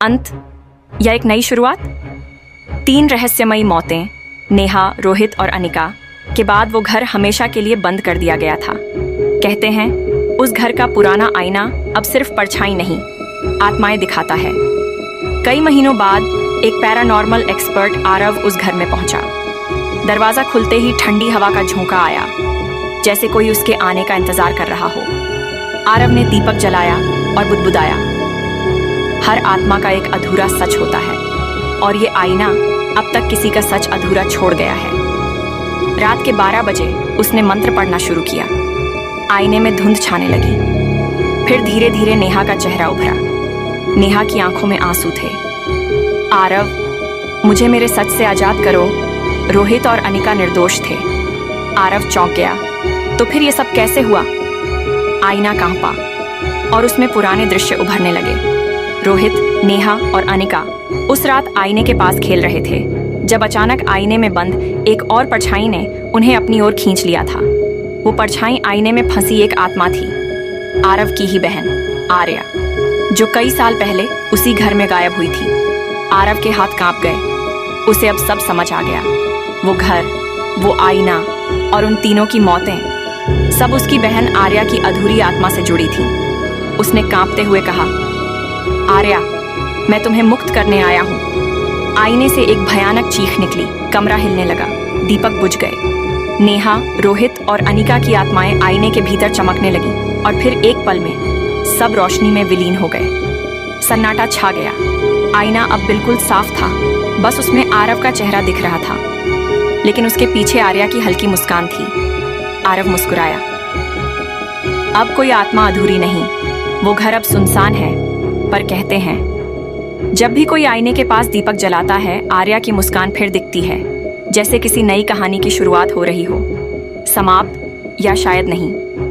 अंत या एक नई शुरुआत? 3 रहस्यमयी मौतें, नेहा, रोहित और अनिका के बाद वो घर हमेशा के लिए बंद कर दिया गया था। कहते हैं उस घर का पुराना आईना अब सिर्फ परछाई नहीं, आत्माएं दिखाता है। कई महीनों बाद एक पैरानॉर्मल एक्सपर्ट आरव उस घर में पहुंचा। दरवाजा खुलते ही ठंडी हवा का झोंका आया, जैसे कोई उसके आने का इंतजार कर रहा हो। आरव ने दीपक जलाया और बुदबुदाया, हर आत्मा का एक अधूरा सच होता है और ये आईना अब तक किसी का सच अधूरा छोड़ गया है। रात के 12 बजे उसने मंत्र पढ़ना शुरू किया। आईने में धुंध छाने लगी। फिर धीरे धीरे नेहा का चेहरा उभरा। नेहा की आंखों में आंसू थे। आरव, मुझे मेरे सच से आजाद करो। रोहित और अनिका निर्दोष थे। आरव चौंक गया। तो फिर ये सब कैसे हुआ? आईना कांपा और उसमें पुराने दृश्य उभरने लगे। रोहित, नेहा और अनिका उस रात आईने के पास खेल रहे थे जब अचानक आईने में बंद एक और परछाई ने उन्हें अपनी ओर खींच लिया था। वो परछाई आईने में फंसी एक आत्मा थी, आरव की ही बहन आर्या, जो कई साल पहले उसी घर में गायब हुई थी। आरव के हाथ कांप गए। उसे अब सब समझ आ गया। वो घर, वो आईना और उन तीनों की मौतें, सब उसकी बहन आर्या की अधूरी आत्मा से जुड़ी थी। उसने कांपते हुए कहा, आर्या, मैं तुम्हें मुक्त करने आया हूँ। आईने से एक भयानक चीख निकली। कमरा हिलने लगा। दीपक बुझ गए। नेहा, रोहित और अनिका की आत्माएं आईने के भीतर चमकने लगी और फिर एक पल में सब रोशनी में विलीन हो गए। सन्नाटा छा गया। आईना अब बिल्कुल साफ था, बस उसमें आरव का चेहरा दिख रहा था, लेकिन उसके पीछे आर्या की हल्की मुस्कान थी। आरव मुस्कुराया। अब कोई आत्मा अधूरी नहीं, वो घर अब सुनसान है। पर कहते हैं जब भी कोई आईने के पास दीपक जलाता है, आर्या की मुस्कान फिर दिखती है, जैसे किसी नई कहानी की शुरुआत हो रही हो। समाप्त या शायद नहीं।